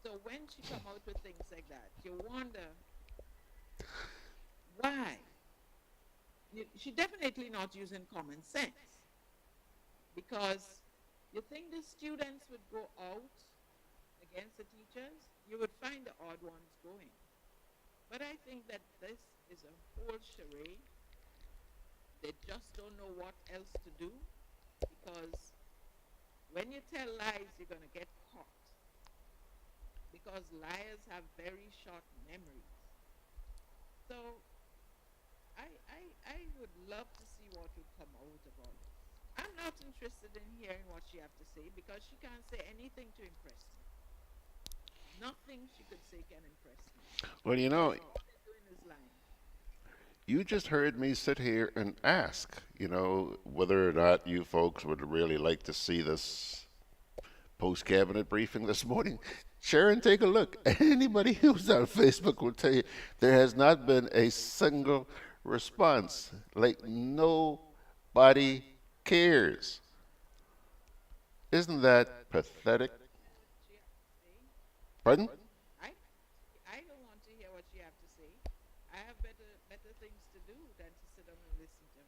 So when she come out with things like that, you wonder why. She definitely not using common sense, because you think the students would go out against the teachers, you would find the odd ones going. But I think that this is a whole charade. They just don't know what else to do, because when you tell lies, you're going to get caught. Because liars have very short memories. So I would love to see what would come out of all this. I'm not interested in hearing what she have to say because she can't say anything to impress me. Nothing she could say can impress me. Well, you know, All they're doing is lying. you just heard me sit here and ask, whether or not you folks would really like to see this post-cabinet briefing this morning. Sherron, take a look. Anybody who's on Facebook will tell you there has not been a single response. Like, nobody cares. Isn't that pathetic? Pardon? I don't want to hear what she have to say. I have better things to do than to sit down and listen to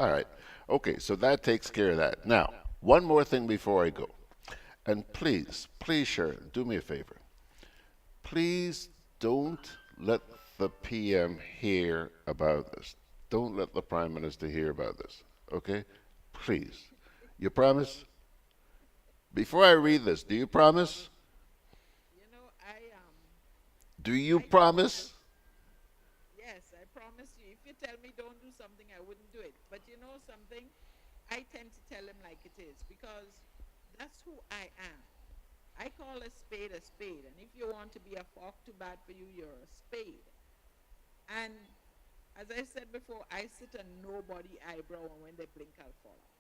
her. All right. Okay, so that takes care of that. Now, one more thing before I go. And please, Sherron, do me a favor. Please don't let the PM hear about this. Don't let the Prime Minister hear about this. Okay? Please. You promise? Before I read this, do you promise? Do you promise? Yes, I promise you. If you tell me don't do something, I wouldn't do it. But you know something? I tend to tell him like it is because that's who I am. I call a spade, and if you want to be a fork too bad for you, you're a spade. And as I said before, I sit on nobody's eyebrow, and when they blink, I'll fall out.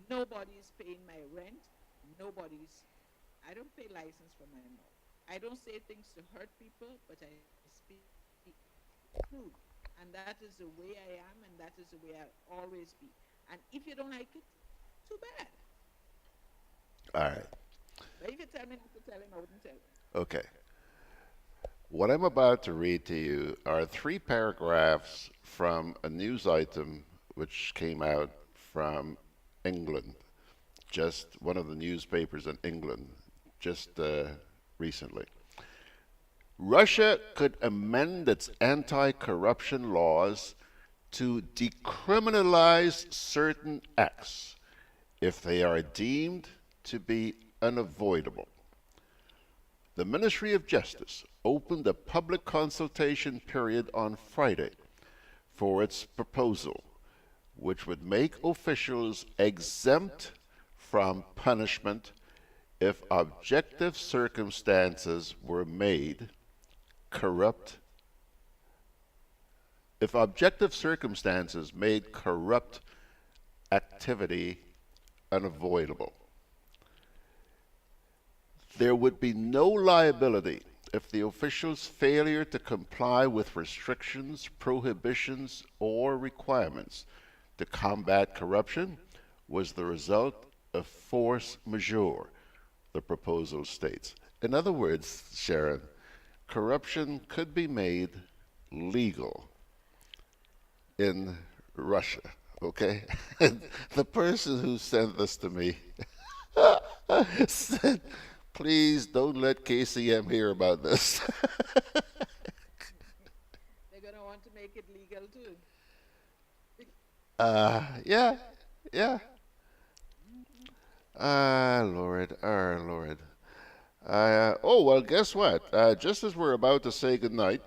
Nobody's paying my rent. I don't pay license for my mouth. I don't say things to hurt people, but I speak truth. And that is the way I am, and that is the way I'll always be. And if you don't like it, too bad. All right. But if you tell me not to tell him, I wouldn't tell him. Okay. What I'm about to read to you are 3 paragraphs from a news item which came out from England, just one of the newspapers in England, just recently. Russia could amend its anti-corruption laws to decriminalize certain acts if they are deemed to be unavoidable. The Ministry of Justice opened a public consultation period on Friday for its proposal, which would make officials exempt from punishment if objective circumstances were made corrupt activity unavoidable. There would be no liability if the official's failure to comply with restrictions, prohibitions, or requirements to combat corruption was the result of force majeure, the proposal states. In other words, Sherron, corruption could be made legal in Russia, okay? And the person who sent this to me said, please don't let KCM hear about this. They're going to want to make it legal too. Yeah. Lord. Oh, well, guess what? Just as we're about to say goodnight,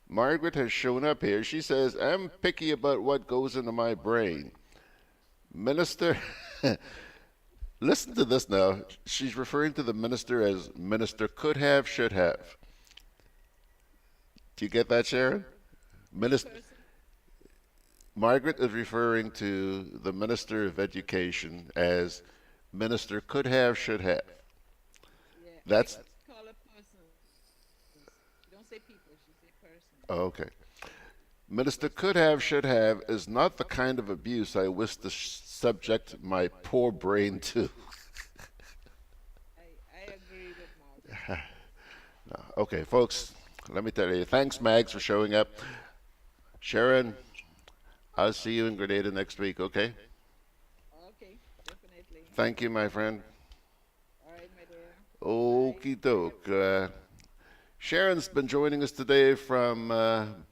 Margaret has shown up here. She says, I'm picky about what goes into my brain. Minister, listen to this now. She's referring to the minister as minister could have, should have. Do you get that, Sherron? Minister. Margaret is referring to the Minister of Education as minister could have, should have. Yeah, That's. Call a person. Don't say people, she say person. Oh, okay. Minister could have, should have is not the kind of abuse I wish to subject my poor brain to. I agree with Margaret. No. Okay, folks, let me tell you. Thanks, Mags, for showing up. Sherron, I'll see you in Grenada next week, okay? Okay, definitely. Thank you, my friend. All right, my dear. Okie doke. Sharon's been joining us today from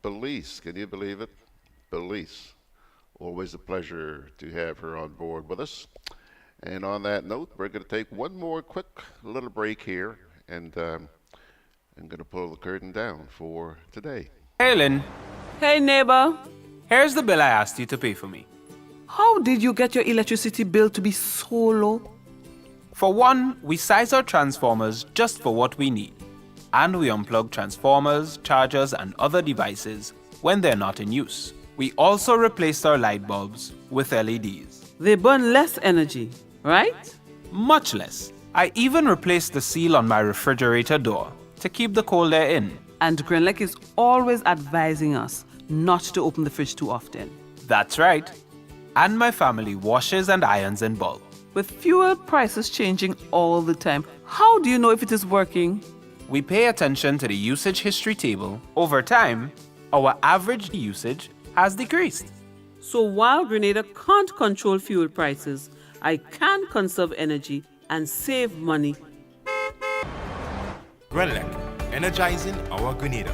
Belize. Can you believe it? Belize. Always a pleasure to have her on board with us. And on that note, we're going to take one more quick little break here, and I'm going to pull the curtain down for today. Hey, Lynn. Hey, neighbor. Here's the bill I asked you to pay for me. How did you get your electricity bill to be so low? For one, we size our transformers just for what we need. And we unplug transformers, chargers, and other devices when they're not in use. We also replaced our light bulbs with LEDs. They burn less energy, right? Much less. I even replaced the seal on my refrigerator door to keep the cold air in. And Grenlec is always advising us not to open the fridge too often. That's right. And my family washes and irons in bulk. With fuel prices changing all the time, how do you know if it is working? We pay attention to the usage history table. Over time, our average usage has decreased. So while Grenada can't control fuel prices, I can conserve energy and save money. Grenlec, energizing our Grenada.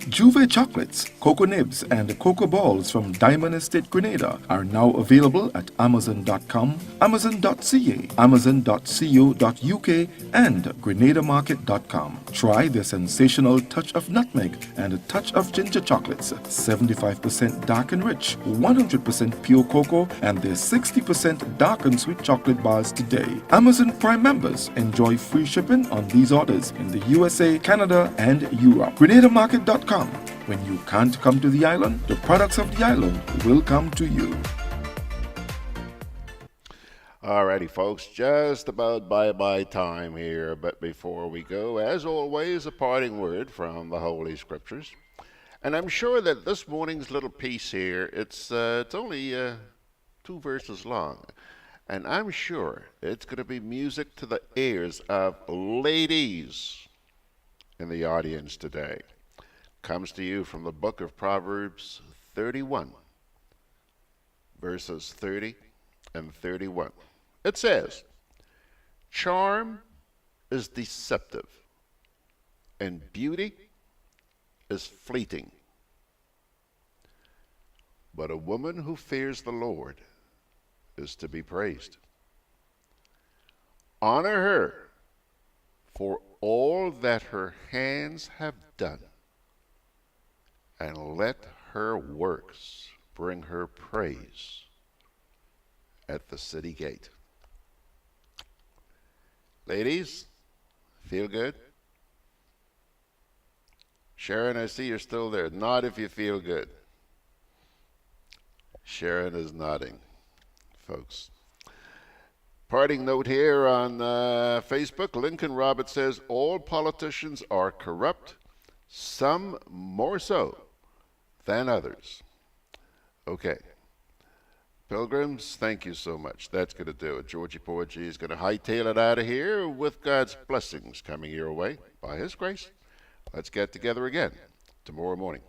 Juve chocolates, cocoa nibs, and cocoa balls from Diamond Estate Grenada are now available at Amazon.com, Amazon.ca, Amazon.co.uk, and GrenadaMarket.com. Try the sensational touch of nutmeg and a touch of ginger chocolates, 75% dark and rich, 100% pure cocoa, and their 60% dark and sweet chocolate bars today. Amazon Prime members enjoy free shipping on these orders in the USA, Canada, and Europe. GrenadaMarket.com. When you can't come to the island, the products of the island will come to you. Alrighty, folks, just about bye-bye time here. But before we go, as always, a parting word from the Holy Scriptures. And I'm sure that this morning's little piece here, it's only 2 verses long. And I'm sure it's going to be music to the ears of ladies in the audience today. Comes to you from the book of Proverbs 31, verses 30 and 31. It says, "Charm is deceptive, and beauty is fleeting. But a woman who fears the Lord is to be praised. Honor her for all that her hands have done, and let her works bring her praise at the city gate." Ladies, feel good? Sherron, I see you're still there. Nod if you feel good. Sherron is nodding, folks. Parting note here on Facebook, Lincoln Roberts says, "All politicians are corrupt, some more so than others." Okay. Pilgrims, thank you so much. That's going to do it. Georgie Porgy is going to hightail it out of here with God's blessings coming your way by His grace. Let's get together again tomorrow morning.